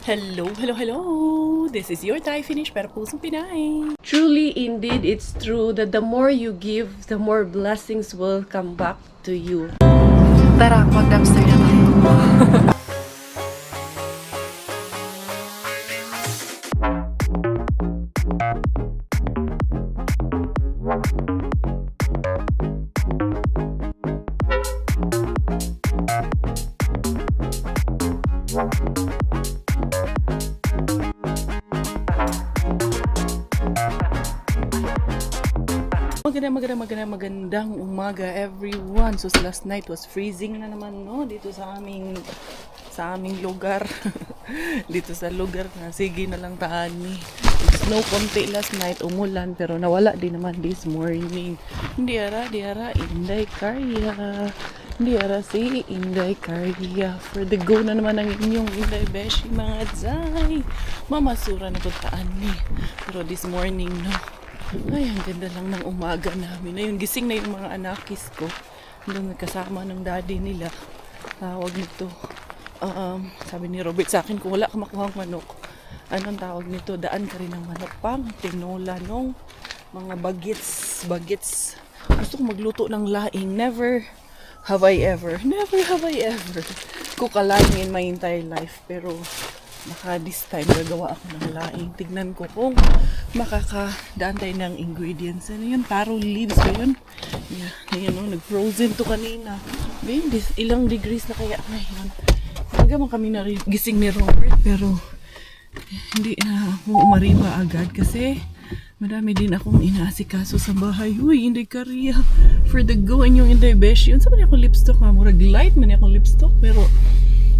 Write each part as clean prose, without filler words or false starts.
Hello, hello, hello! This is your Thai finish pero pusong Pinay. Truly, indeed, it's true that the more you give, the more blessings will come back to you. Tara, mag-dumpster na tayo. Magandang umaga everyone. So last night was freezing na naman no dito sa aming lugar. Dito sa lugar na sige na lang taani. Snow konti last night, umulan pero nawala din naman this morning. Di ara Inday Karya. Di ara si Inday Karya. For the go na naman ang inyong Inday Beshi mga zay. Mamasura na to taani. Pero this morning no. Ay, ang ganda lang ng umaga namin. Ayun, gising na yung mga anakis ko. Doon kasama ng daddy nila. Tawag nito. Sabi ni Robert sa akin, kung wala ka makuhang manok, anong tawag nito? Daan ka rin ng manok pang tinola nung mga bagets. Gusto ko magluto ng laing. Never have I ever cook a laing in my entire life. Pero baka this time gagawa ako ng laing. Tignan ko kung makakadaan tayo ng ingredients. Ano yun? Taro leaves ba yun? Yeah, ayan o. Nag-frozen to kanina. Babe, ilang degrees na kaya ngayon. Hanggang kami gising ni Robert. Pero hindi na ako umariba agad kasi madami din akong inaasikaso sa bahay. Uy, Inday Karya. For the go, yung Inday Beshi. Yun, sabi niya akong lipstick. Murag light man akong lipstick. Pero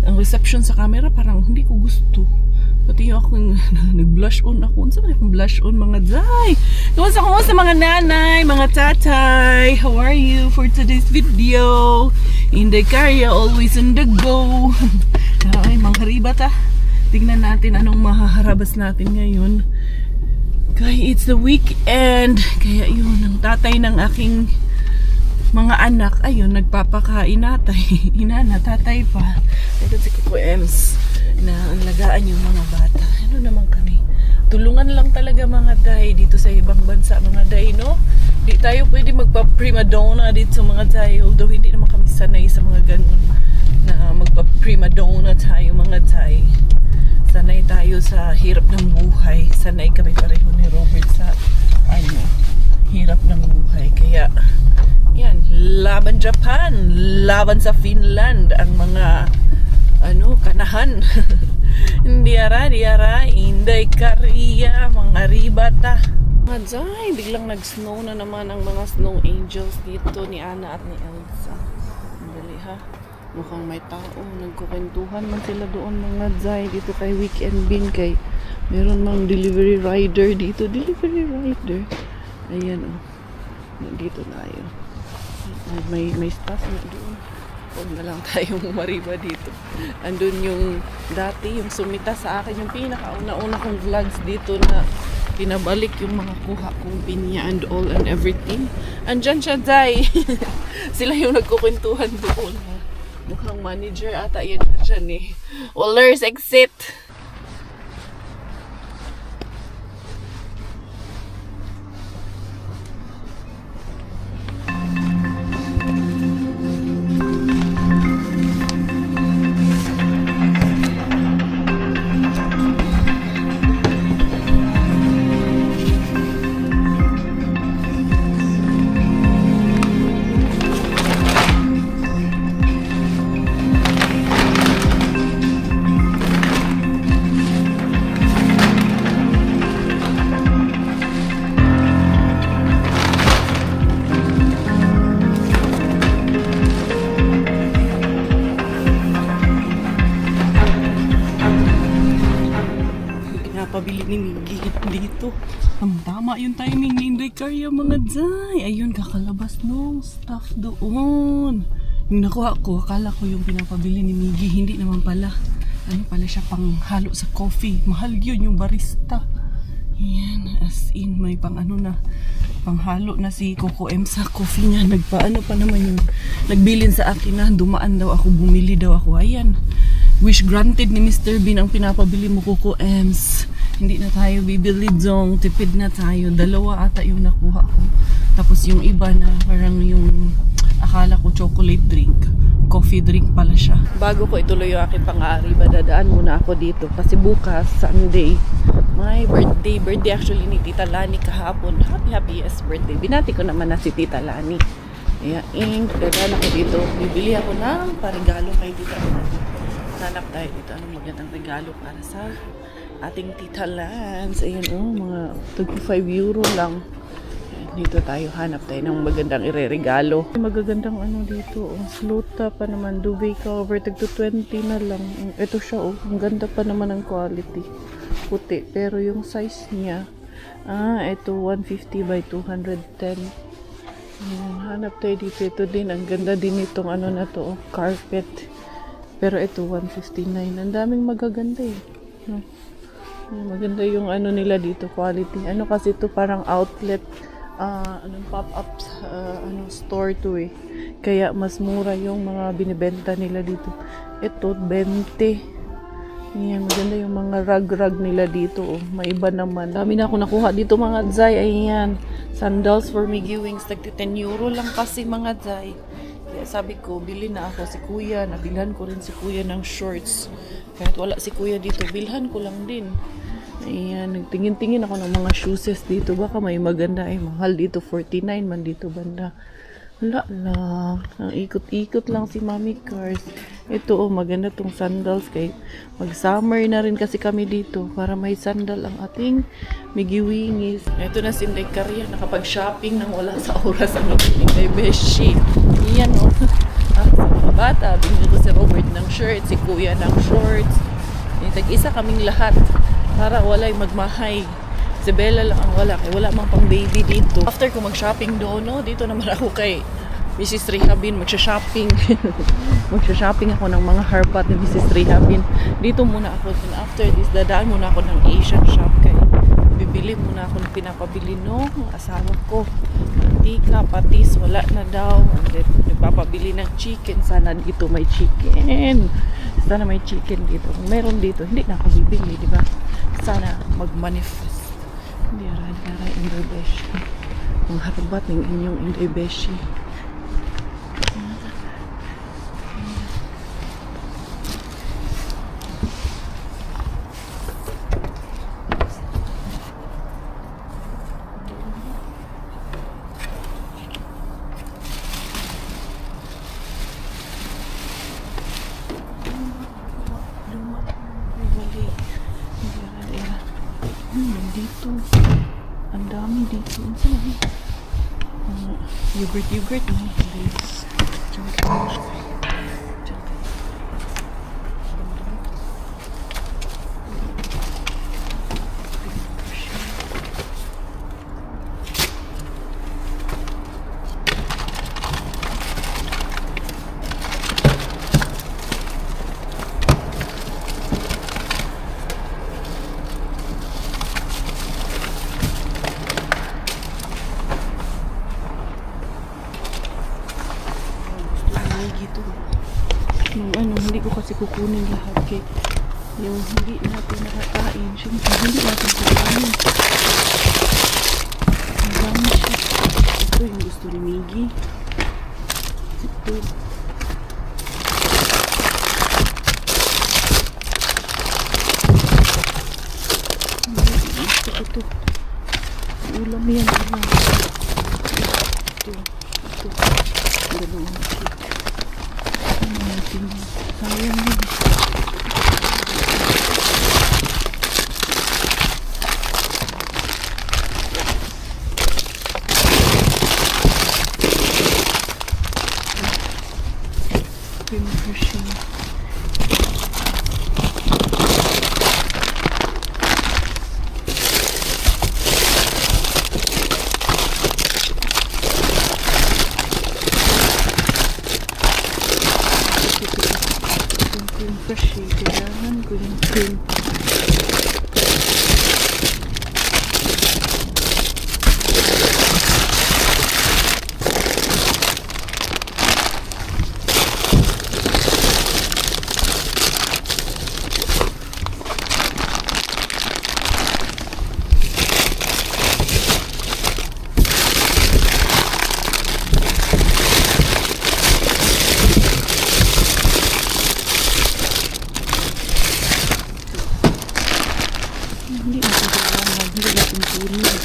ang reception sa camera parang hindi ko gusto. Pati yung akong nag-blush on ako. Saan akong blush on mga zay? Kumusta mga nanay, mga tatay? How are you for today's video? Inday Karya, always on the go. Ay, mga haribata. Tingnan natin anong mahaharabas natin ngayon. Kaya it's the weekend. Kaya yun, ang tatay ng aking mga anak, ayun, nagpapakain natay. Inana, tatay pa. Ito si Kuko Ems na alagaan yung mga bata. Ano naman kami? Tulungan lang talaga mga day dito sa ibang bansa, mga day, no? Di tayo pwede magpa-prima donna dito sa mga day. Although hindi naman kami sanay sa mga ganun na magpa-prima donna tayo, mga day. Sanay tayo sa hirap ng buhay. Sanay kami pareho ni Robert sa hirap ng buhay. Kaya yan, laban Japan, laban sa Finland, ang mga kanahan. Di ara, Inday Karya, mga ribata. Madzay, biglang nag-snow na naman ang mga snow angels dito ni Ana at ni Elsa. Dali ha, mukhang may tao. Nagkukwentuhan man sila doon mga Zay dito kay Weekend Bin. Kay meron mang delivery rider dito. Delivery rider. Ayan o. Dito tayo. May staff na doon. Huwag na lang tayong mariba dito. Andun yung dati, yung sumita sa akin, yung pinakauna-una kong vlogs dito na pinabalik yung mga kuha kong pinya and all and everything. Andyan siya, Zay. Sila yung nagkukwentuhan doon. Mukhang manager ata yan dyan eh. Wallers, exit! Pabili ni Miggy dito. Ang tama yung timing ni Inday Karya mga Zay. Ayun, kakalabas no stuff doon. Yung nakuha ko, akala ko yung pinapabili ni Miggy. Hindi naman pala. Ano pala siya, panghalo sa coffee. Mahal yun yung barista. Yan, as in may panghalo na si Coco M sa coffee niya. Nagpaano pa naman yung nagbilin sa akin na dumaan daw ako, bumili daw ako. Ayan. Wish granted ni Mr. Bean ang pinapabili mo, Coco Ems. Hindi na tayo bibili dong. Tipid na tayo. 2 ata yung nakuha ko. Tapos yung iba na parang yung akala ko chocolate drink. Coffee drink pala siya. Bago ko ituloy yung aking pang-aariba, dadaan muna ako dito. Kasi bukas, Sunday, my birthday. Birthday actually ni Tita Lani kahapon. Happy yes birthday. Binati ko naman na si Tita Lani. Kaya dadaan ako dito. Bibili ako ng parigalo kay Tita Lani. Hanap tayo dito. Anong magandang regalo para sa ating Tita Lance. Ayan mga 35 euro lang. Dito tayo, hanap tayo ng magandang ireregalo. Magagandang dito. Sluta pa naman. Duvet cover. Tagto 20 na lang. Ito siya ang ganda pa naman ng quality. Puti. Pero yung size niya, ito 150 by 210. Ayan, hanap tayo dito. Ito din. Ang ganda din itong na to. Carpet. Pero ito 159. Ang daming magaganda eh. Maganda yung nila dito, quality. Kasi ito parang outlet, pop-up store to eh. Kaya mas mura yung mga binibenta nila dito. Ito 20. Yan, maganda yung mga rag-rag nila dito. Maiba naman. Dami na ako nakuha dito mga Zay. Ayan. Sandals for Miggy Wings. Tagti 10 euro lang kasi mga Zay. Kaya sabi ko, bili na ako si Kuya. Nabilhan ko rin si Kuya ng shorts. Kahit wala si Kuya dito, bilhan ko lang din. Ayan, nagtingin-tingin ako ng mga shoes dito. Baka may maganda. Mahal dito. 49 man dito banda. Wala lang. Ang ikot-ikot lang si Mami Cars. Ito maganda tong sandals. Kay mag-summer na rin kasi kami dito. Para may sandal ang ating Miggy Wingis. Ito na si Inday Karya. Nakapag-shopping nang wala sa oras ang Inday Beshi. Yan sa mga bata, binili ko si Robert ng shirt, si Kuya ng shorts. Tag-isa kaming lahat para wala'y magmahay. Si Bella lang ang wala, kaya wala mang pang baby dito. After ko mag-shopping doon, dito naman ako kay Mrs. Rehabin, magsha-shopping. Magsha-shopping ako ng mga hairpat ni Mrs. Rehabin. Dito muna ako. And after this, dadaan muna ako ng Asian shop kay bibili muna ako ng pinapabili ng asawa ko. Mantika, patis, wala na daw. And then, nagpapabili ng chicken. Sana dito may chicken. Sana may chicken dito. Kung meron dito, hindi na ako bibili, di ba? Sana mag-manifest. Hindi, aray, Inday Beshi. Ang harabat ng inyong Inday Beshi. Dito. Ang dami dito. Ang sarap. Yogurt. Please. Hindi ko kasi kukunin lahat kay yung hindi natin nakakain. Siyempre, hindi natin kukunin. Ang dami siya. Ito yung gusto ni Miggy. Ito. Ito. Ulam yan. Ito. Dalawang chick. Sayang yun. Pinupusin. Fresh. hindi nakagawa, hindi natin tulog.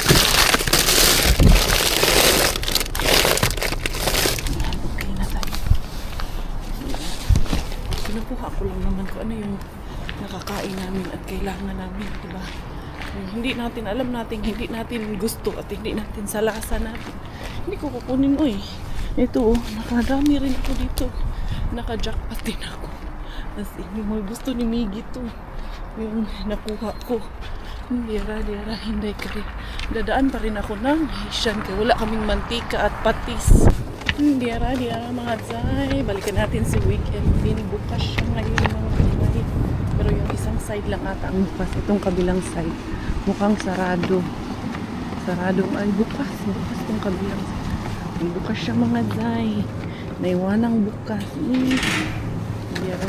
Okay na tayo. Kinukuha ko lang naman kung ano yung nakakain namin at kailangan namin, diba? Hindi natin alam natin, hindi natin gusto at hindi natin sa lasa natin. Hindi ko kukunin, oy. Ito, nakadami rin ako dito. Naka-jackpot din ako. As in, yung gusto ni Miggy to. Yung nakuha ko. Dira, hindi ka rin. Dadaan pa rin ako ng Haitian kaya wala kaming mantika at patis. Dira, mga zay. Balikan natin si Weekend Bin. Bukas siya ngayon mga zay. Pero yung isang side lang ata ang bukas. Itong kabilang side. Mukhang sarado. Sarado ay bukas. Bukas itong kabilang side. Bukas siya mga zay. Naiwanang bukas. Dira.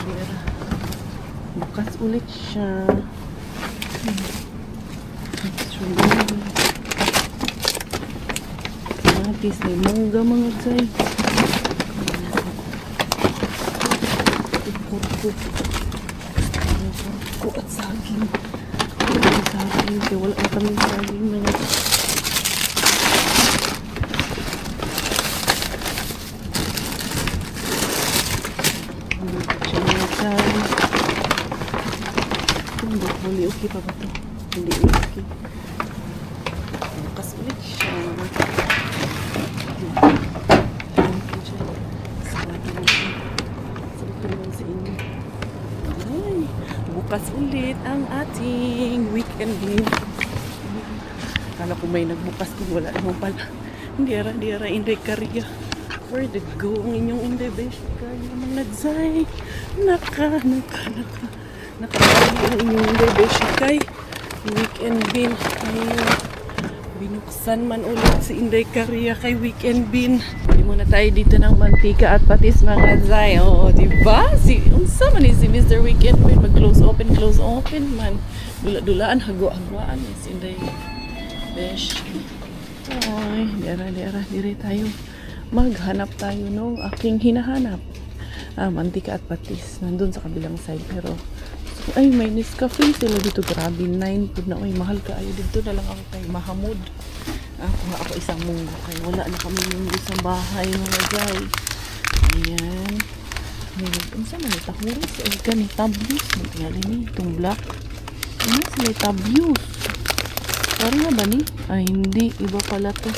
Bukas ulit siya. Strawberry. Matis. May mangga mga zay. Kurko at saging. Saging. Kaya wala na kami saging mga zay. Hindi okay pa ba ito? Hindi okay. Bukas ulit siya. Okay siya. Sabi mo siya. Sabi ko naman sa inyo. Ay, bukas ulit ang ating weekend din. Kala ko may nagbukas din. Wala naman pala. Hindi ara, hindi karya. Where did go ang inyong individual? Kaya naman nadzay. Nakabali ang inyong individual. Weekend bin. Ayun. Binuksan man ulit si Inday Karya kay Weekend bin. Hindi muna tayo dito ng mantika at patis mga zay. Oo, diba? Unsa man si Mr. Weekend bin. Mag-close open man. Dula-dulaan, hagwa-hagwaan si Inday Besh. Ay, dira tayo. Maghanap tayo nung aking hinahanap. Mantika at patis. Nandun sa kabilang side. Pero, ay, may Nescafe sila dito. Grabe, 9 po na. Ay, mahal ka. Ay, dito na lang ako kay Mahamud. Kuha ako isang munggo. Kaya wala na kami munggo sa bahay, mga guy. Ayan. Ang sama ni Tahuris. Ay, gani, tabius. Tingnan ni, itong black. Ano sila tabius? Parang nga ba ni? Ay, hindi. Iba pala to.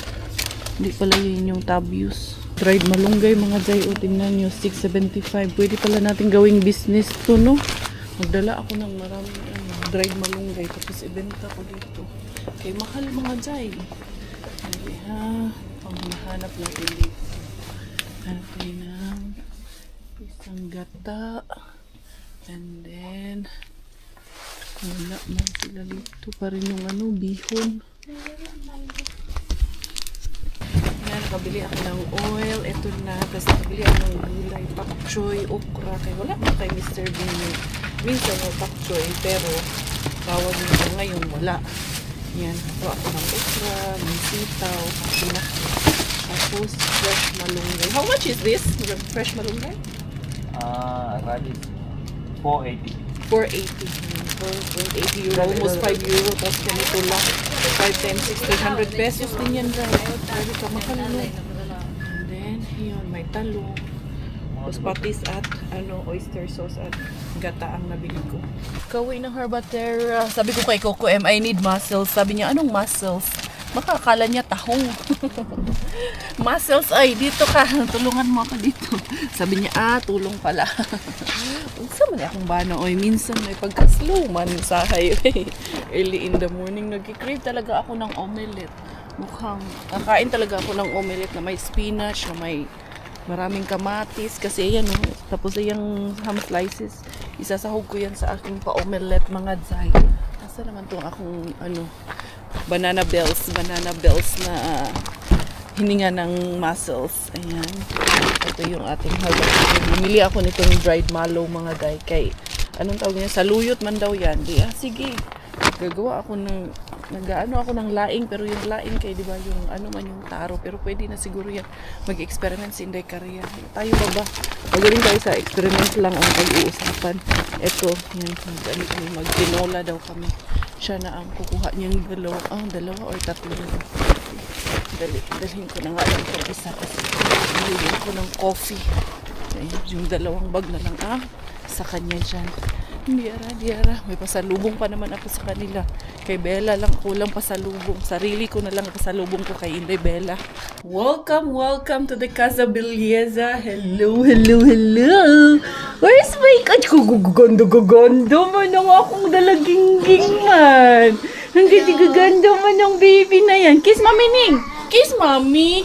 Hindi pala yun yung tabius. Dried malunggay mga jay. O, tingnan nyo. 6.75. Pwede pala natin gawing business to, no? Magdala ako ng maraming dried malunggay. Tapos ibenta ko dito. Kaya mahal mga jay. Kaya, ang hinahanap natin dito. Hanap tayo ng isang gata. And then, wala man sila dito pa rin yung bihon. Nakabili ako ng oil, ito na, tapos nakabili ako ng gulay, pak choy, okra, kaya wala na kay Mr. Bean. Minsan yung pak choy, pero tawag nito ngayon, wala. Yan, ito ako ng okra, ng sitaw, tapos fresh malunggay. How much is this? Fresh malunggay? Radish, 480. 480. 480 euro, almost 5 euro, tapos ganito lang. 5 times 6, 300 pesos din yan, guys. Pwede ka makalalo. And then, yun, may talong. Tapos patis at oyster sauce at gata ang nabili ko. Kawi ng Herbatera. Sabi ko kay Coco I need mussels. Sabi niya, anong mussels? Makakala niya tahong. Mussels, ay, dito ka. Tulungan mo ako dito. Sabi niya, tulong pala. Unsa man akong bano, oy, minsan may pagka-slow man sa highway. Early in the morning, nag-crave talaga ako ng omelette. Mukhang, kakain talaga ako ng omelette na may spinach, na may maraming kamatis. Kasi yan, tapos yung ham slices, isasahog ko yan sa aking pa-omelette, mga zay. Asa naman itong akong, banana bells na hininga ng mussels. Ayan. Ito yung ating halberd. Bumili ako nitong dried mallow mga day. Kay, anong tawag niya? Saluyot man daw yan. Di, sige. Gagawa ako ng, ako ng laing. Pero yung laing kay, di ba, yung man yung taro. Pero pwede na siguro yan. Mag-experiment si Inday Karya. Tayo ba? Magaling tayo sa experiment lang ang pag-uusapan. Ito, yan. Mag-tinola daw kami. Siya na ang kukuha niyang dalawa or tatlo. Dalhin ko na nga lang itong isa kasi nililin ko ng coffee. Ayun, yung dalawang bag na lang sa kanya dyan. Diara. May pasalubong pa naman ako sa kanila. Kay Bella lang kulang pasalubong. Sarili ko na lang pasalubong ko kay Inday Bella. Welcome to the Casa Belleza. Hello. Where's my cat? Gaganda man ang akong dalagingging man. Ang gaganda man ang baby na yan. Kiss Mami Ning. Kiss Mami.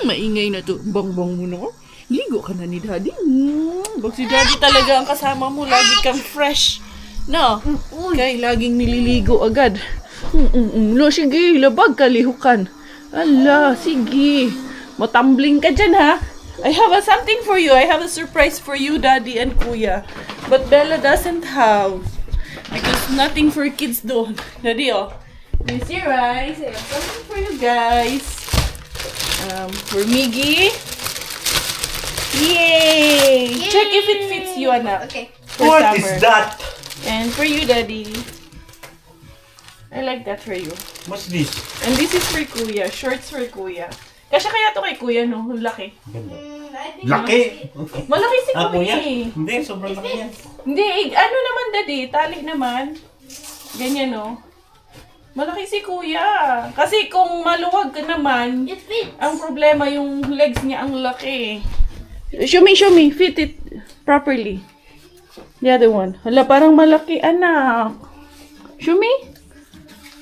Maingay na to. Bang mo na. Ligo ka na ni Daddy. Bag si Daddy talaga ang kasama mo. Lagi kang fresh. No? Okay, laging nililigo agad. Lo, sige, labag ka, lihukan. Ala, sige. Matambling ka dyan, ha? I have something for you. I have a surprise for you, Daddy and Kuya. But Bella doesn't have. Because nothing for kids doon. Daddy, this your rice. I have something for you guys. For Miggy. Yay! Check if it fits you, anak. Okay. For What summer. is that? And for you, Daddy. I like that for you. What's this? And this is for Kuya. Shorts for Kuya. Kasya kaya to kay Kuya, no? Ang laki. Ganda. Laki! Malaki si Ah, Kuya. kuya? Eh. Hindi, sobrang laki yan. Hindi, ano naman, Daddy? Tali naman. Ganyan, no? Malaki si Kuya. Kasi kung maluwag ka naman, It fits. ang problema yung legs niya ang laki. Show me. Fit it properly. The other one. Hala, parang malaki, anak. Show me.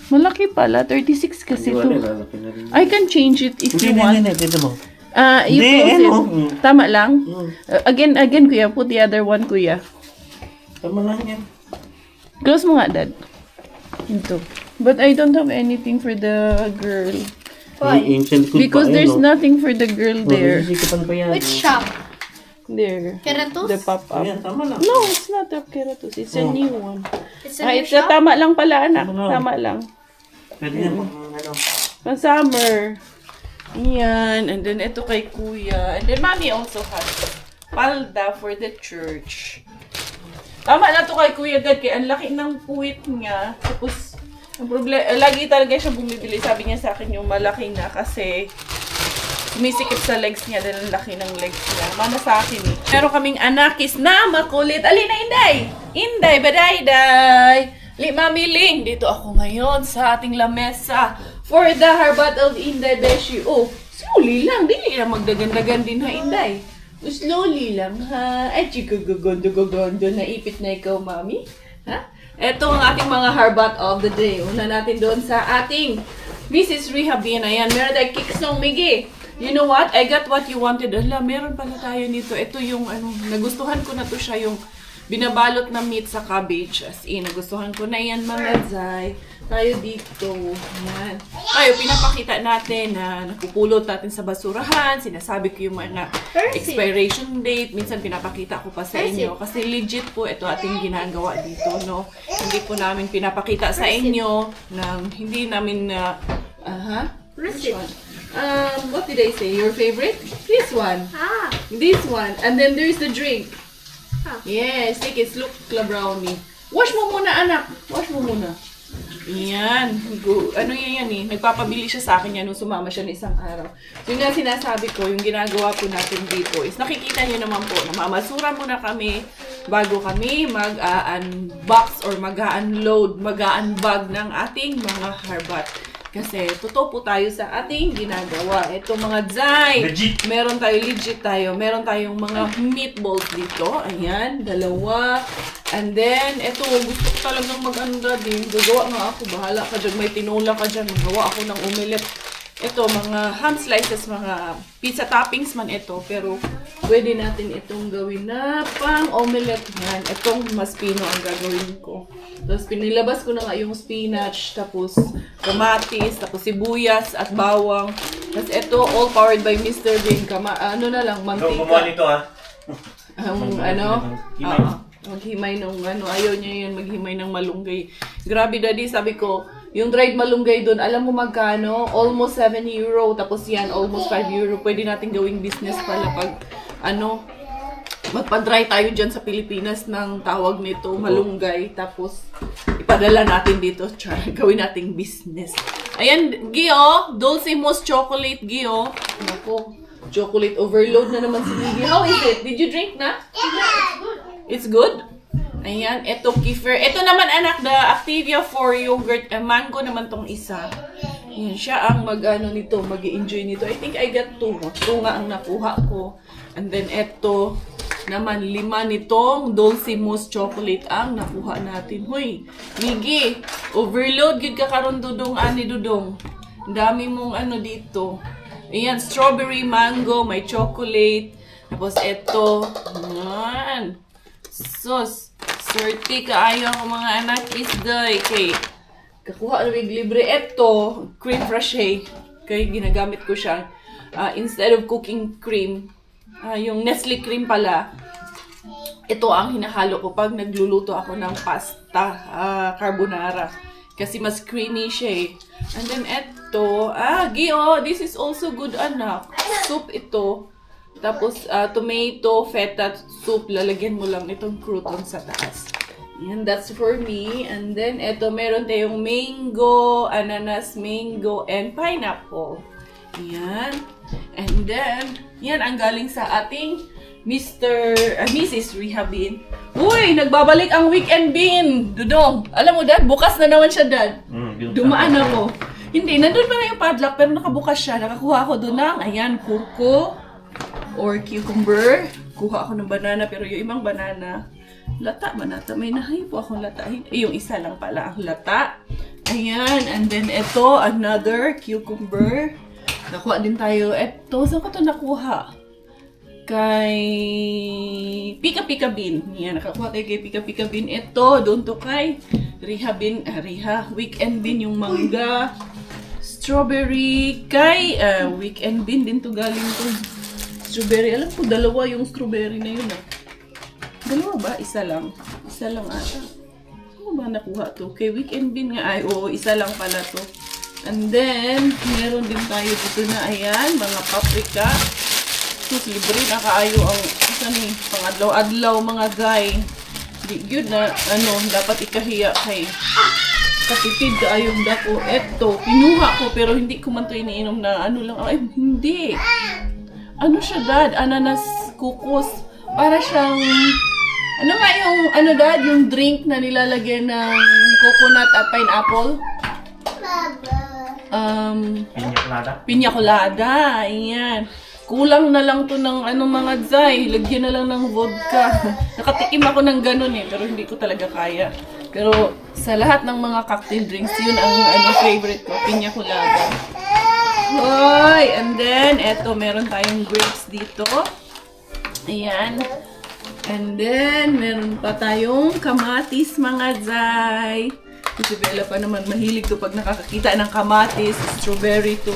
Malaki pala. 36 kasi to. I can change it if you want. Hindi, mo. You Hindi, close it. ano? Tama lang. Again, Kuya. Put the other one, Kuya. Tama lang yan. Close mo nga, Dad. Ito. But I don't have anything for the girl. Why? Because there's nothing for the girl there. Sisikipan pa yan. Which shop? There. Keratos? The pop-up. Ayan, tama lang. No, it's not a keratos. It's a new one. It's a new It's a shop? tama lang pala, anak. Tama lang. Tama lang. Pwede yan pang ano. Pang summer. Yan. And then, ito kay Kuya. And then, Mommy also has palda for the church. Tama na to kay Kuya Dad. Kaya ang laki ng puwit niya. Tapos, ang problema, lagi talaga siya bumibili. Sabi niya sa akin yung malaki na kasi sumisikip sa legs niya dahil ang laki ng legs niya. Mana sa akin eh. Meron kaming anakis na makulit. Alina, Inday! Inday, baday-day! Li, Mami Ling, dito ako ngayon sa ating lamesa for the Harbat of Inday Beshi. Oh, slowly lang. Dili na magdagandagan din ha, Inday. Slowly lang ha. Ay, chikagogondo-gogondo. Naipit na ikaw, Mami. Ha? Ito ang ating mga Harbat of the day. Una natin doon sa ating Mrs. Rehabin. Ayan, meron tayong kiksong Miggy. You know what? I got what you wanted. Ala, meron pala tayo nito. Ito yung nagustuhan ko na to siya, yung binabalot na meat sa cabbage. As in, nagustuhan ko na yan, mga Zay. Tayo dito. Ayan. Tayo, pinapakita natin na nakupulot natin sa basurahan. Sinasabi ko yung mga expiration date. Minsan pinapakita ko pa sa inyo. Kasi legit po ito ating ginagawa dito, no? Hindi po namin pinapakita sa inyo na hindi namin Which one? What did I say? Your favorite? This one. Ah. This one. And then there's the drink. Ah. Yes, take it. Look, La Brownie. Wash mo muna, anak. Wash mo muna. Yan. Ano yan eh. Nagpapabili siya sa akin yan nung sumama siya ng isang araw. So yun nga sinasabi ko, yung ginagawa po natin dito is nakikita niyo naman po na mamasura muna kami bago kami mag-unbox or mag-unload, mag-unbag ng ating mga Harbat. Kasi totoo po tayo sa ating ginagawa. Ito mga Zay. Legit. Meron tayo, legit tayo. Meron tayong mga meatballs dito. Ayan, dalawa. And then, ito, gusto ko talagang mag-anda din. Gagawa nga ako. Bahala ka dyan. May tinola ka dyan. Magawa ako ng omelette. Ito, mga ham slices, mga pizza toppings man ito. Pero, pwede natin itong gawin na pang omelette yan. Itong maspino ang gagawin ko. Tapos, pinilabas ko na nga yung spinach, tapos kamatis, tapos sibuyas at bawang. Tapos, ito, all powered by Mr. Bean. Ano na lang, Ikaw gumawa mantika. nito ha. Maghimay ng ayaw niya yan, maghimay ng malunggay. Grabe, Daddy, sabi ko, yung dried malunggay doon, alam mo magkano? Almost 7 euro. Tapos yan, almost 5 euro. Pwede natin gawing business pala pag, magpa-dry tayo dyan sa Pilipinas ng tawag nito, malunggay. Tapos, ipadala natin dito. Gawin nating business. Ayan, Gio. Dulcimos chocolate, Gio. Naku, chocolate overload na naman si Gigi. How is it? Did you drink na? It's good? Ayan, eto kefir. Ito naman anak, the Activia for yogurt. Mango naman tong isa. Ayan, siya ang nito, mag-enjoy nito. I think I got 2. 2 nga ang nakuha ko. And then eto naman 5 nitong Dulcimos chocolate ang nakuha natin. Hoy, Migi, overload gid ka karon dudong ani dudong. Dami mong dito. Ayan, strawberry mango, may chocolate. Tapos eto, yan. Sus, sorti kaayo ko mga anak isday. Kay kakuha na libre. Eto, cream fraiche. Kay ginagamit ko siya. Instead of cooking cream, yung Nestle cream pala, ito ang hinahalo ko pag nagluluto ako ng pasta, carbonara. Kasi mas creamy siya eh. And then ito, Gio, this is also good anak. Soup ito. Tapos tomato, feta soup, lalagyan mo lang itong crouton sa taas. Yan, that's for me. And then ito, meron tayong mango, ananas, mango, and pineapple. Yan. And then, yan ang galing sa ating Mrs. Rehabin. Uy, nagbabalik ang weekend bin. Dudong, alam mo dad, bukas na naman siya dad. Dumaan ako. Hindi, nandun pa na yung padlock pero nakabukas siya. Nakakuha ako doon ng, ayan, kurko or cucumber. Kuha ako ng banana pero yung ibang banana, lata manata. May nahay po akong latahin. Yung isa lang pala ang lata. Ayan, and then ito, another cucumber. Nakuha din tayo. Eto, saan ko ito nakuha? Kay Pika Bean. Yan, nakakuha tayo kay Pika Bean. Ito, doon to kay Riha Weekend Bean, yung mangga. Strawberry. Kay Weekend Bean din to galing to. Strawberry. Alam ko, 2 yung strawberry na yun. 2 ba? Isa lang. Isa lang ata. Ano ba nakuha to? Kay Weekend Bean nga. Ay, oo, isa lang pala to. And then, meron din tayo dito na, ayan, mga paprika. Sus, libre na kaayo ang, pangadlaw-adlaw, mga guy. Di yun na, dapat ikahiya kay katipid kaayong dako. Eto, pinuha ko, pero hindi ko man ito iniinom na, lang, ay, hindi. Ano siya, dad? Ananas, kukos. Para siyang, dad? Yung drink na nilalagyan ng coconut at pineapple. Piña colada. Ayan. Kulang na lang to ng mga zay. Lagyan na lang ng vodka. Nakatikim ako ng ganun eh, pero hindi ko talaga kaya. Pero sa lahat ng mga cocktail drinks, yun ang favorite ko, piña colada. Hoy! And then, eto, meron tayong grapes dito. Ayan. And then, meron pa tayong kamatis, mga zay. Si Bella pa naman, mahilig to pag nakakakita ng kamatis, strawberry to.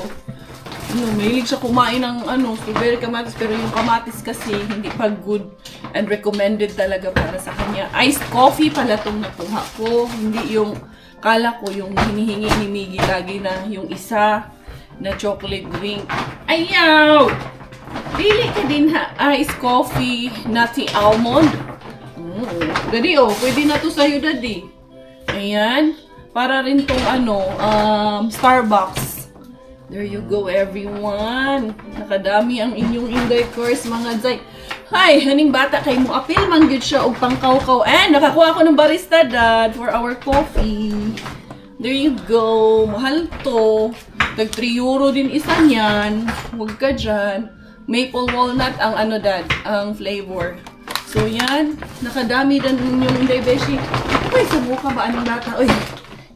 Mahilig siya kumain ng strawberry kamatis, pero yung kamatis kasi hindi pa good and recommended talaga para sa kanya. Iced coffee pala tong nakuha ko. Hindi yung, kala ko yung hinihingi ni Miggy lagi na yung isa na chocolate drink. Ayaw! Pili ka din iced coffee, nutty almond. Daddy, pwede na to sa'yo, daddy. Ayan. Para rin tong Starbucks. There you go, everyone. Nakadami ang inyong inday course, mga zay. Hi, haning bata kay mo apil man gyud siya og pangkaw-kaw. Nakakuha ko ng barista, dad, for our coffee. There you go. Mahal to. Tag 3 euro din isa niyan. Huwag ka dyan. Maple walnut ang dad, ang flavor. So yan, nakadami din yung inday beshi. Uy, sa mukha ba anong bata? Uy,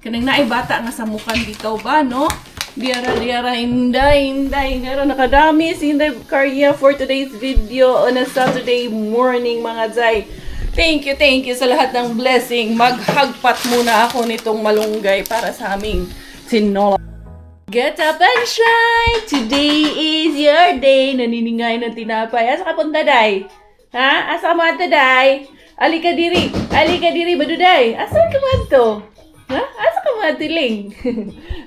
kanang naay bata nga sa mukha bitaw ba, no? Diara, inday. Pero nakadami si Inday Carya for today's video on a Saturday morning, mga zay. Thank you sa lahat ng blessing. Maghagpat muna ako nitong malunggay para sa aming tinola. Get up and shine! Today is your day. Naniningay ng tinapay. Asa ka punta, day? Ha? Asa ka mata, day? Alika diri, baduday. Asa ka man to? Ha? Asa ka mga tiling?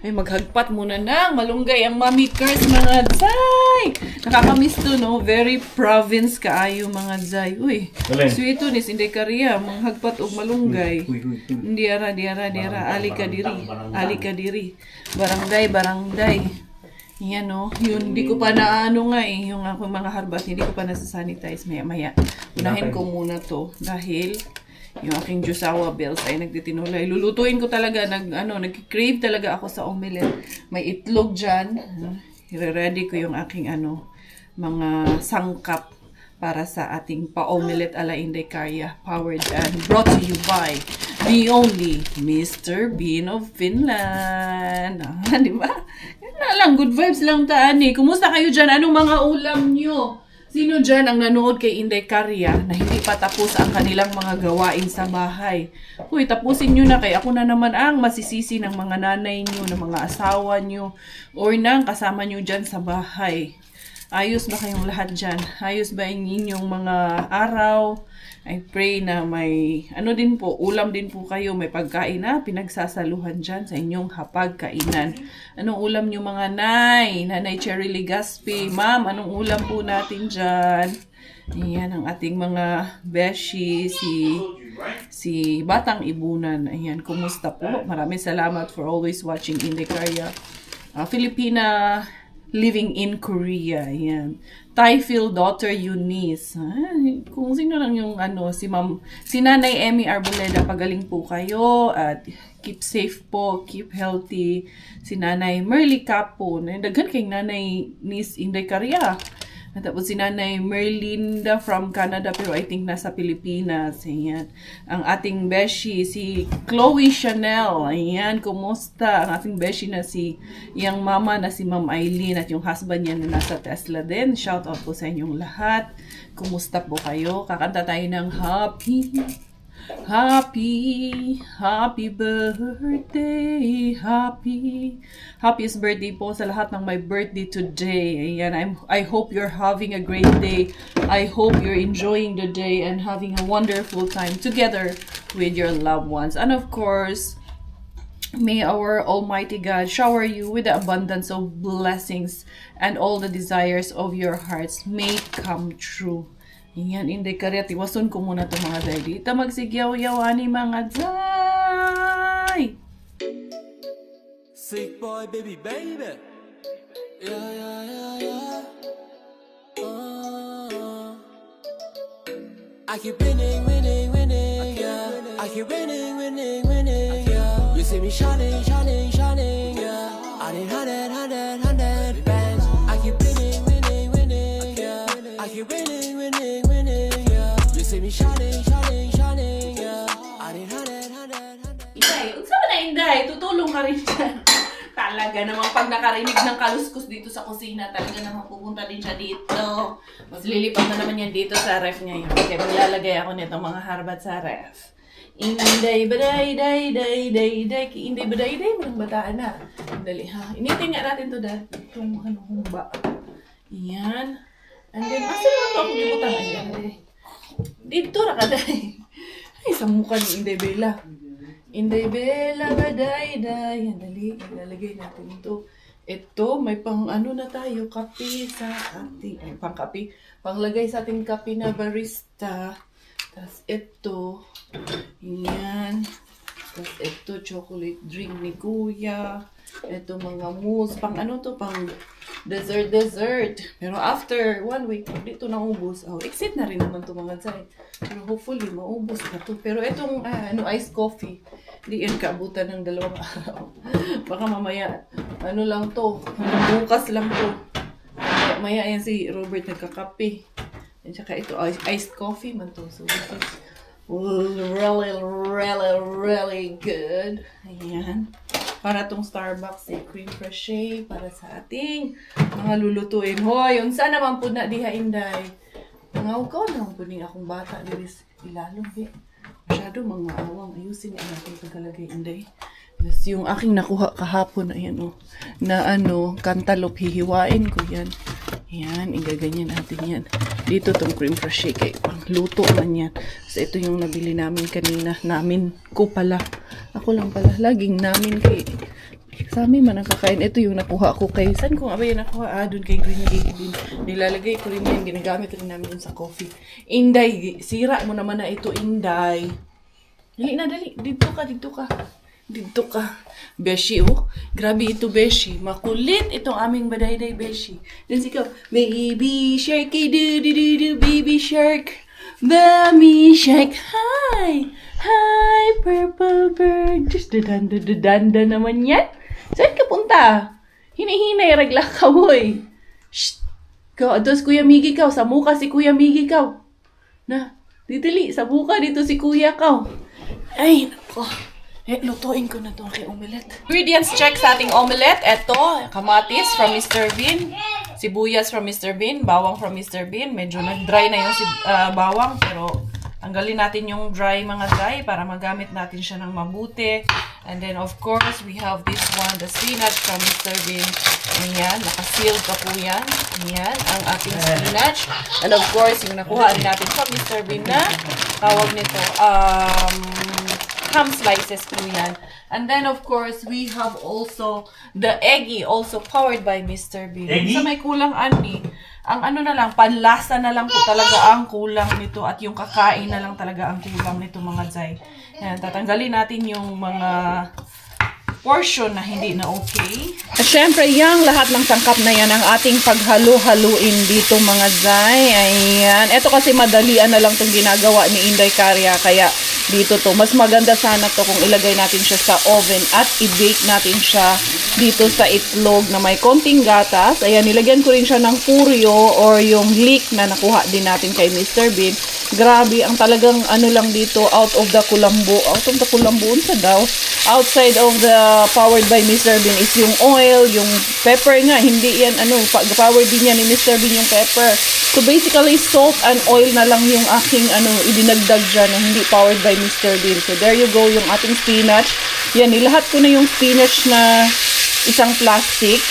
Ay, maghagpat muna ng malunggay ang Mami Curse, mga Zay! Nakakamiss to, no? Very province kaayo, mga Zay. Uy, Alin? sweeto ni Sinday Kariya, maghagpat og malunggay. Uy. Diara. Ali ka diri. Barangay. Yan, no? Yun, di ko pa na ano nga eh. Yung akong mga harbat, hindi ko pa nasa-sanitize maya-maya. Unahin ko muna to dahil yung aking jusawa bells ay nagtitinulay. Lulutuin ko talaga, nag-crave talaga ako sa omelette. May itlog dyan. I-ready ko yung aking mga sangkap para sa ating pa-omelette ala Inday Kariya. Powered and brought to you by the only Mr. Bean of Finland. Di ba? Yan na lang, good vibes lang taani. Kumusta kayo dyan? Anong mga ulam nyo? Sino dyan ang nanood kay Inday Kariya na hindi pa tapos ang kanilang mga gawain sa bahay? Uy, tapusin nyo na kay ako na naman ang masisisi ng mga nanay nyo, ng mga asawa nyo, or ng kasama nyo dyan sa bahay. Ayos ba kayong lahat dyan? Ayos ba yung inyong mga araw? I pray na may, ulam din po kayo, may pagkain na pinagsasaluhan dyan sa inyong hapagkainan. Anong ulam nyo mga nay? Nanay Cherry Legaspi. Ma'am, anong ulam po natin dyan? Ayan, ang ating mga beshi, si Batang Ibunan. Ayan, kumusta po? Maraming salamat for always watching Inday Kariya. Filipina living in Korea. Ayan. Typhil daughter Eunice. Kung sino lang yung si Nanay Emmy Arboleda, pagaling po kayo at keep safe po, keep healthy. Si Nanay Merly Capo, daghan kay Nanay Nis Inday Kariya. At tapos si Nanay Merlinda from Canada, pero I think nasa Pilipinas. Ayan. Ang ating beshi, si Chloe Chanel. Ayan, kumusta? Ang ating beshi na yung mama na si Ma'am Eileen at yung husband niya na nasa Tesla din. Shout out po sa inyong lahat. Kumusta po kayo? Kakanta tayo ng Happy birthday, happiest birthday po sa lahat ng my birthday today. Ayan, I hope you're having a great day. I hope you're enjoying the day and having a wonderful time together with your loved ones. And of course, may our Almighty God shower you with the abundance of blessings and all the desires of your hearts may come true. Yan, Inday Kariya. Tiwason ko muna ito mga day. Dito magsigyaw-yawani mga day. Sick boy, baby. Yeah. I keep winning, yeah. I keep winning, yeah. You see me shining, yeah. I need 100 bands. I keep winning, yeah. I keep winning, yeah. You see me shining, yeah. I need 100. Inday, unsa ba na Inday? Tutulong ka rin dyan. Talaga namang pag nakarinig ng kaluskus dito sa kusina, talaga namang pupunta din siya dito. Mas lilipat na naman yan dito sa ref ngayon. Kaya maglalagay ako nito mga harbat sa ref. Inday baday, day. Inday baday, walang bataan na. Dali ha. Initin nga natin to dahil itong humba. Yan. And then, asa naman ito ako gibutan? Ayan, dito ra ka day. Ay, sa mukha ni Inday Bella. Inday Bella, baday. Yan, dali. Ilalagay natin ito. Ito, may pang na tayo, kape sa ating, pang kape. Panglagay sa ating kape na barista. Tapos ito, yan. Tapos ito, chocolate drink ni Kuya. Ito, mga mousse. Pang pang dessert. Pero after 1 week, dito naubos. Exit na rin naman ito mga Zay. Pero hopefully, maubos na ito. Pero itong iced coffee, di yan kaabutan ng 2 araw. Baka mamaya, lang to. Bukas lang to. Maya yan si Robert nagkakape. At saka ito, iced coffee man to. So this is really good. Ayan. Para tong Starbucks, cream fraiche para sa ating mga lulutuin. Hoy, unsa naman po na diha Inday? Nangaw ko naman po ni akong bata. Diris ilalong masyado mga awang. Ayusin niya natin pagkalagay Inday. Tapos yung aking nakuha kahapon, ayan na cantaloupe, hihiwain ko yan. Yan, igaganyan natin yan. Dito tong cream fraiche, kay pang luto man yan. So ito yung nabili namin kanina. Ko pala. Ako lang pala. Laging namin kay... Sa amin man ang kakain. Ito yung nakuha ko kay... Saan ko nga ba yung nakuha? Doon kay Green Gate din. Nilalagay ko rin yan. Ginagamit rin namin yun sa coffee. Inday, sira mo naman na ito, Inday. Dali na, dali. Dito ka. Dito ka. Beshi, oh. Grabe ito, Beshi. Makulit itong aming badayday, Beshi. Then ikaw, baby sharky, do, baby shark. Baby shark, hi. Hi, purple bird. Just danda naman yan. Saan ka punta? Hinihinay, ragla ka, boy. Shh. Dos, Kuya Miggy ka. Sa muka si Kuya Miggy ka. Na, didali. Sa muka dito si Kuya ka. Ay, nako. Lutuin ko na ito aking omelette. Ingredients check sa ating omelette. Ito, kamatis from Mr. Bean. Sibuyas from Mr. Bean. Bawang from Mr. Bean. Medyo nag-dry na yung bawang. Pero, tanggalin natin yung mga dry para magamit natin siya ng mabuti. And then, of course, we have this one, the spinach from Mr. Bean. Ayan, nakasealed pa po yan. Ayan, ang ating spinach. And of course, yung nakuha natin from Mr. Bean na tawag nito, ham slices po yan. And then, of course, we have also the eggy, also powered by Mr. Bean. Sa may kulang, Andy. Ang ano na lang, panlasa na lang po talaga ang kulang nito at yung kakain na lang talaga ang kulang nito, mga Zay. Yan, tatanggalin natin yung mga portion na hindi na okay. At syempre, yung lahat ng sangkap na yan ang ating paghalo-haluin dito, mga Zay. Ayan. Ito kasi madalian na lang itong ginagawa ni Inday Karya, kaya dito to. Mas maganda sana to kung ilagay natin siya sa oven at i-bake natin siya dito sa itlog na may konting gatas. Ayan, nilagyan ko rin siya ng puryo or yung leek na nakuha din natin kay Mr. Bean. Grabe, ang talagang ano lang dito, out of the kulambo. Out of the kulambo, unsa daw? Outside of the powered by Mr. Bean is yung oil, yung pepper nga. Hindi yan, powered din yan ni Mr. Bean yung pepper. So basically, salt and oil na lang yung aking idinagdag dyan na hindi powered by Mr. Bean. So there you go, yung ating spinach. Yan, nilahat ko na yung spinach na isang plastic.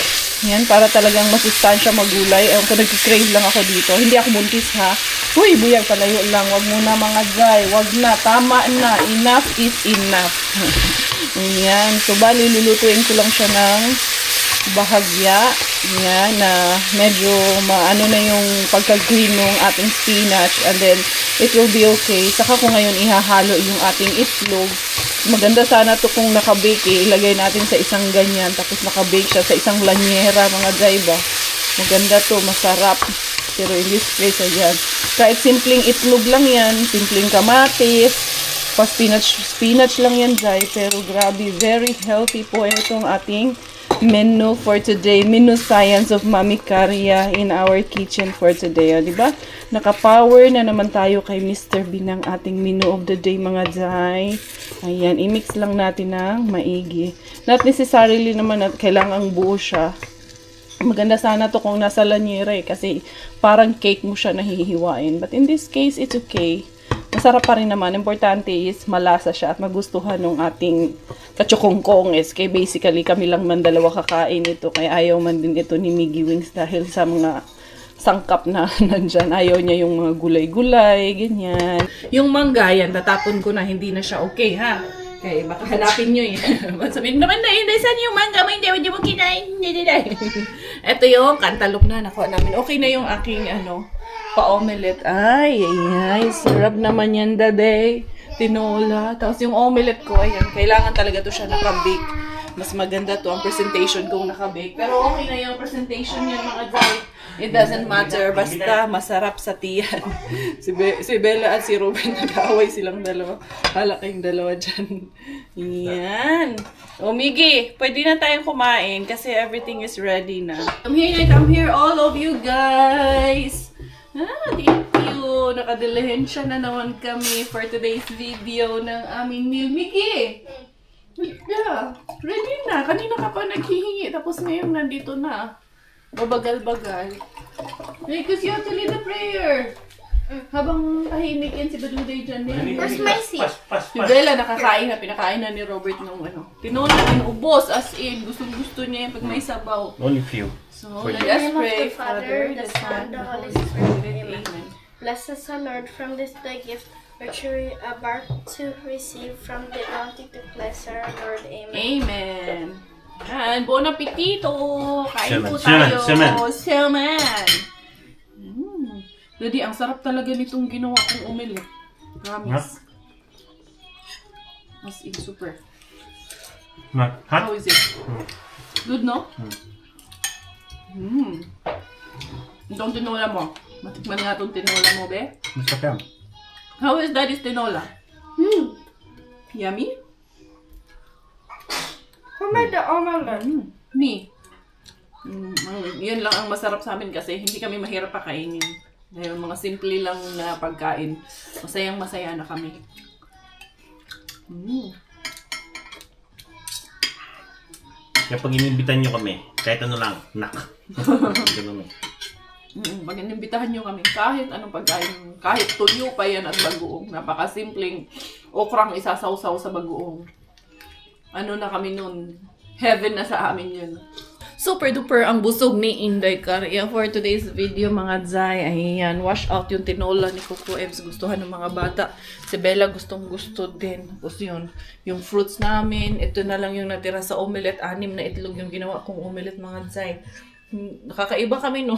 Yan, para talagang masustansya magulay. Ewan ko, nag-crave lang ako dito. Hindi ako buntis, ha? Uy, buyag, palayo lang. Wag muna, mga Zay. Wag na, tama na. Enough is enough. Yan, so bali, lulutuin ko lang siya ng bahagya. Yan, na medyo maano na yung pagka-green ng ating spinach. And then, it will be okay. Saka ko ngayon ihahalo yung ating itlog. Maganda sana to kung nakabake, ilagay natin sa isang ganyan, tapos nakabake siya sa isang lanyera, mga Zay ba. Maganda to, masarap. Pero in this place, ayan. Kahit simpleng itlog lang yan, simpleng kamatis, spinach lang yan, Zay. Pero grabe, very healthy po itong ating menu for today. Menu science of Mami Karya in our kitchen for today. O, diba? Naka-power na naman tayo kay Mr. Bean ng ating menu of the day, mga Zay. Ayan, i-mix lang natin ng maigi. Not necessarily naman at kailangang buo siya. Maganda sana to kung nasa lanyera kasi parang cake mo siya nahihiwain. But in this case, it's okay. Masarap pa rin naman. Importante is malasa siya at magustuhan ng ating kachokongkonges. Kaya basically, kami lang man dalawa kakain ito. Kaya ayaw man din ito ni Miggy Wings dahil sa mga sangkap na nandyan. Ayaw niya yung mga gulay-gulay, ganyan. Yung mangga yan, tatapon ko na, hindi na siya okay, ha? Okay, baka hanapin nyo yun. Sabihin naman na, hindi, saan yung mangga mo? Hindi mo kinain. Ito yung cantaloupe na nakuha namin. Okay na yung aking, pa-omelette. Ay, sarap naman yan, daday. Tinola. Tapos yung omelette ko, ayan, kailangan talaga to siya nakabake. Mas maganda to ang presentation kung nakabake. Pero okay na yung presentation yan, mga Zay. It doesn't matter. Basta masarap sa tiyan. Si Bella at si Ruben nag-aaway silang dalawa. Halaking dalawa dyan. Yan. O, Miggy, pwede na tayong kumain kasi everything is ready na. I'm here, all of you guys. Thank you. Nakadilihensya na naman kami for today's video ng aming meal. Miggy! Yeah, ready na. Kanina ka pa naghihingi tapos ngayon nandito na. Babagal-bagal. Because you have to lead the prayer. Habang tahimik yan si Baduday dyan. Where's my seat? Si Bella nakakain na. Pinakain na ni Robert nung tinola, inubos. As in, gustong-gusto niya yung pag may sabaw. Only few. So, let us pray. Father, the Son, the Holy Spirit. Amen. Bless us, O Lord, from this thy gift, Actually, about to receive from the bounty to bless our Lord. Amen. Amen. Yan, bon appetito! Kain po Semen, tayo! semen. Semen! Daddy, ang sarap talaga nitong ginawa kong omelet. Promise. As in, super. Hot? How is it? Good, no? Itong tinola mo. Matikman nga itong tinola mo, be. Masarap yan. How is Daddy's tinola? Yummy? Who made the omelet? Me. Yan lang ang masarap sa amin kasi hindi kami mahirap pakainin. Dahil mga simple lang na pagkain. Masayang masaya na kami. Kaya pag inimbitan nyo kami, kahit ano lang, nak. Ganun eh. Pag inimbitahan nyo kami, kahit anong pagkain, kahit tuyo pa yan at bagoong, napakasimpleng okrang isasawsaw sa bagoong. Ano na kami nun, heaven na sa amin yun. Super duper ang busog ni Inday Karya for today's video mga Zay. Ayan, wash out yung tinola ni Coco Ems. Gustuhan ng mga bata. Si Bella gustong gusto din. Tapos yun, yung fruits namin. Ito na lang yung natira sa omelette. 6 na itlog yung ginawa kong omelette mga Zay. Nakakaiba kami no.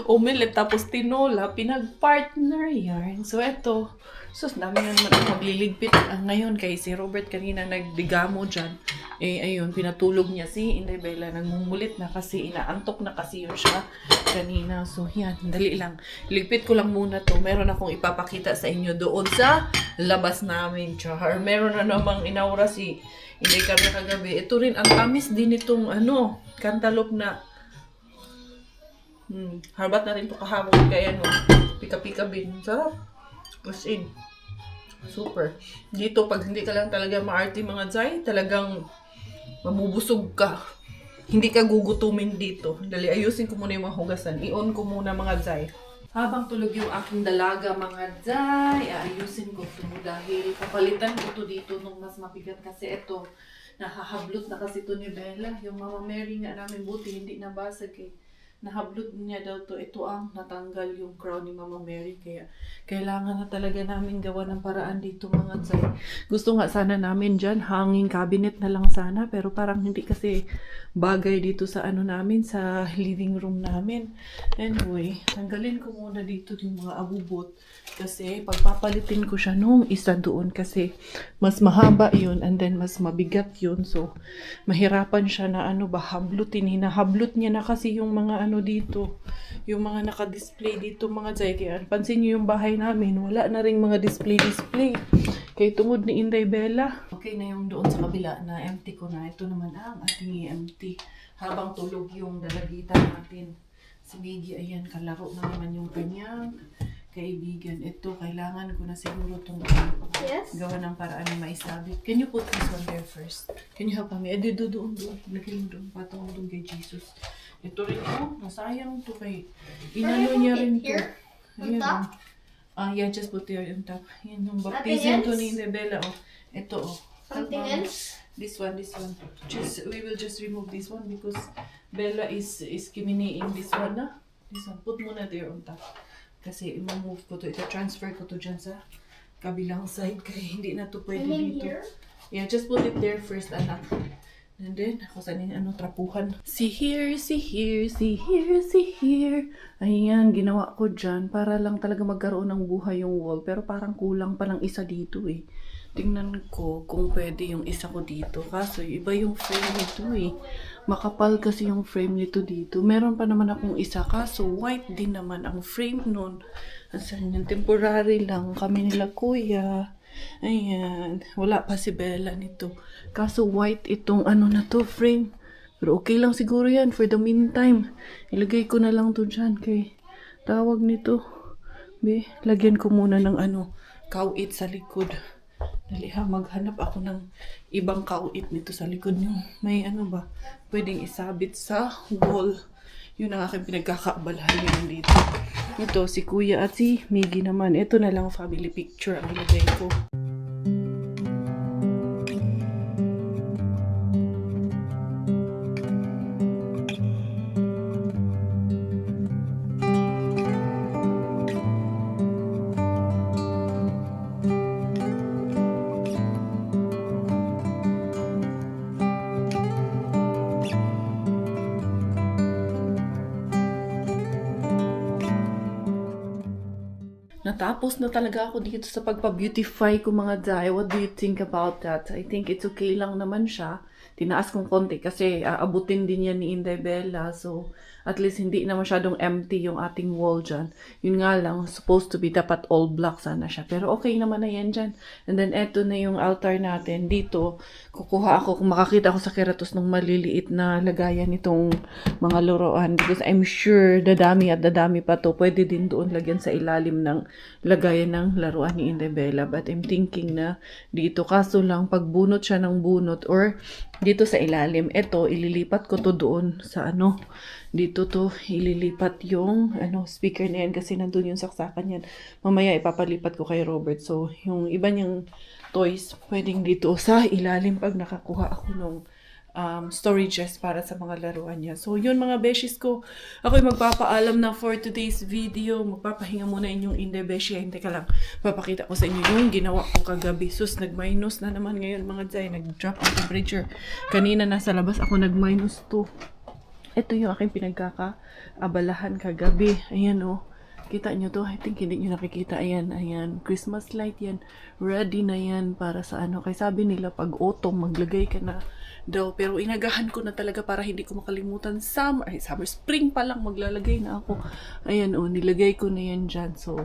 Omelette tapos tinola. Pinag-partner yarn. So ito. Sus, dami na naman ang magliligpit. Ngayon kay si Robert kanina nagdigamo dyan. Ayun, pinatulog niya si Inday Bella. Nagmumulit na kasi, inaantok na kasi yun siya kanina. So yan, dali lang. Ligpit ko lang muna to. Meron akong ipapakita sa inyo doon sa labas namin. Char. Meron na namang inaura si Inday Karya kagabi. Ito rin, ang tamis din itong cantaloupe na harbat na rin ito kahapon. Kaya pika-pika bin. Sarap. As in. Super. Dito, pag hindi ka lang talaga maarte mga Zay, talagang mamubusog ka. Hindi ka gugutumin dito. Dali, ayusin ko muna yung mga hugasan. I-on ko muna mga Zay. Habang tulog yung aking dalaga mga Zay, ayusin ko ito dahil papalitan ko ito dito nung mas mabigat kasi ito, nahahablot na kasi ito ni Bella. Yung Mama Mary nga namin buti, hindi nabasag eh. Nahablot niya daw to. Ito ang natanggal yung crown ni Mama Mary. Kaya kailangan na talaga namin gawa ng paraan dito mga Zay. Gusto nga sana namin dyan, hanging cabinet na lang sana. Pero parang hindi kasi bagay dito sa namin, sa living room namin. Anyway, tanggalin ko muna dito yung mga abubot. Kasi pagpapalitin ko siya nung isa doon. Kasi mas mahaba yun and then mas mabigat yun. So, mahirapan siya na hablutin. Hinahablot niya na kasi yung mga dito. Yung mga naka-display dito mga Zay. Kaya pansin niyo yung bahay namin. Wala na ring mga display. Kaya tungod ni Inday Bella. Okay na yung doon sa kabila na empty ko na. Ito naman ang ating empty. Habang tulog yung dalagita natin. Si Miggy, ayan, kalaro na naman yung kanyang kaibigan. Ito, kailangan ko na siguro itong gawa ng paraan na maisabit. Can you put this one there first? Can you help me? Doon. Lagay doon. Patong doon kay Jesus. Ito rin nasayang to kay inano niya rin to. Ayan. Yeah, just put it on top. Yan yung baptism to ni Bella. Ito Something else? This one. We will just remove this one because Bella is kiminiin this one na. This one. Put muna there on top. Kasi i-move ko to. Ita-transfer ko to dyan sa kabilang side. Kaya hindi na to pwede dito. Here? Yeah, just put it there first, anak. And then, ako saan yung trapuhan. See here. Ayan, ginawa ko dyan para lang talaga magkaroon ng buhay yung wall. Pero parang kulang pa ng isa dito eh. Tingnan ko kung pwede yung isa ko dito. Kaso, iba yung frame nito eh. Makapal kasi yung frame nito dito. Meron pa naman akong isa. Kaso, white din naman ang frame nun. Asan yung temporary lang. Kami nila kuya. Ayan. Wala pa si Bella nito. Kaso white itong na to frame. Pero okay lang siguro yan for the meantime. Ilagay ko na lang to dyan kay tawag nito. Lagyan ko muna ng kauit sa likod. Dali maghanap ako ng ibang kauit nito sa likod nyo. May pwedeng isabit sa wall. Yun ang aking pinagkakaabalahan ngayon dito. Ito, si Kuya at si Miggy naman. Ito na lang family picture ang ilagay ko. natapos na talaga ako dito sa pagpa-beautify ko mga day. What do you think about that? I think it's okay lang naman siya. Tinaas kong konti kasi aabutin din yan ni Inday Bella. So, at least hindi na masyadong empty yung ating wall dyan. Yun nga lang, supposed to be dapat all black sana siya. Pero okay naman na yan dyan. And then, eto na yung altar natin. Dito, kukuha ako, kung makakita ako sa keratos ng maliliit na lagayan nitong mga luroan. Because I'm sure, dadami at dadami pa to. Pwede din doon lagyan sa ilalim ng lagayan ng laruan ni Inday Bella. But I'm thinking na dito, kaso lang, pagbunot siya ng bunot or dito sa ilalim, eto, ililipat ko to doon sa dito to, ililipat yung speaker na yan kasi nandun yung saksakan yan. Mamaya ipapalipat ko kay Robert. So, yung iba niyang toys, pwedeng dito sa ilalim pag nakakuha ako nung storages para sa mga laruan niya. So, yun mga beshies ko. Ako'y magpapaalam na for today's video. Magpapahinga muna inyong Inday Beshi. Hindi ka lang. Papakita ko sa inyo yung ginawa ko kagabi. Sus, nag-minus na naman ngayon mga day. Nag-drop ang temperature. Kanina nasa labas ako nag-minus 2. Ito yung aking pinagkakaabalahan kagabi. Ayan o. Kita nyo to. I think hindi nyo nakikita. Ayan, ayan. Christmas light yan. Ready na yan para sa Kaya sabi nila pag autumn, maglagay ka na daw. Pero inagahan ko na talaga para hindi ko makalimutan. Spring pa lang maglalagay na ako. Ayan o. Nilagay ko na yan dyan. So,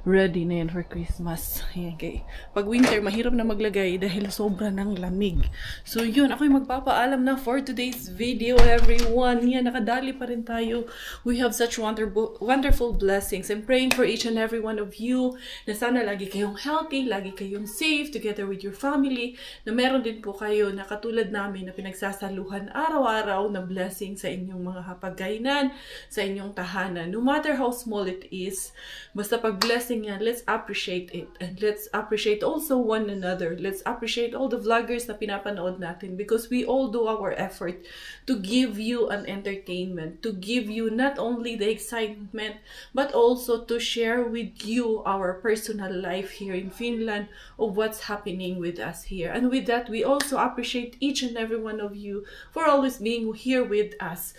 ready na yan for Christmas. Ayan, okay. Pag winter, mahirap na maglagay dahil sobra ng lamig. So, yun. Ako'y magpapaalam na for today's video, everyone. Yan, nakadali pa rin tayo. We have such wonderful blessings. I'm praying for each and every one of you na sana lagi kayong healthy, lagi kayong safe together with your family, na meron din po kayo na katulad namin na pinagsasaluhan araw-araw na blessing sa inyong mga hapagkainan, sa inyong tahanan. No matter how small it is, basta pag-blessing yan, let's appreciate it. And let's appreciate also one another. Let's appreciate all the vloggers na pinapanood natin because we all do our effort to give you an entertainment, to give you not only the excitement, but also to share with you our personal life here in Finland of what's happening with us here. And with that, we also appreciate each and every one of you for always being here with us.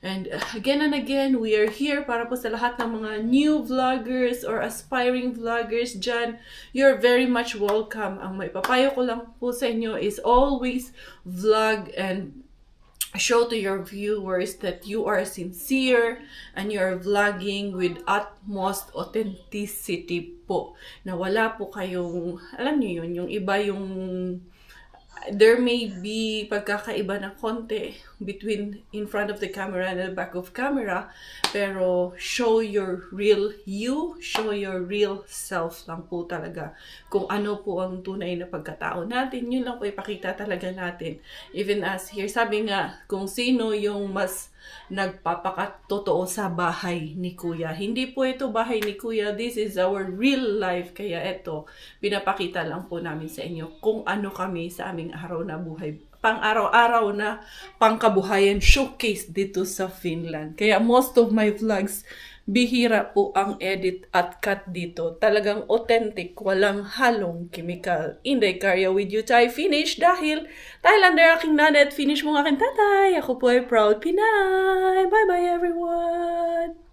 And again and again, we are here para po sa lahat ng mga new vloggers or aspiring vloggers dyan. You're very much welcome. Ang may papayo ko lang po sa inyo is always vlog and show to your viewers that you are sincere and you are vlogging with utmost authenticity po. Na wala po kayong, alam niyo yun, yung iba yung there may be pagkakaiba ng konti between in front of the camera and the back of camera, pero show your real you, show your real self lang po talaga. Kung ano po ang tunay na pagkatao natin, yun lang po ipakita talaga natin. Even as here, sabi nga, kung sino yung mas nagpapakatotoo sa bahay ni Kuya. Hindi po ito bahay ni Kuya. This is our real life. Kaya ito, pinapakita lang po namin sa inyo kung ano kami sa aming araw na buhay. Pang-araw-araw na pangkabuhayan showcase dito sa Finland. Kaya most of my vlogs, bihira po ang edit at cut dito. Talagang authentic, walang halong chemical. Inday Karya with you tayo finish dahil Thailander aking nanay at finish mo aking tatay. Ako po ay proud Pinay. Bye-bye everyone!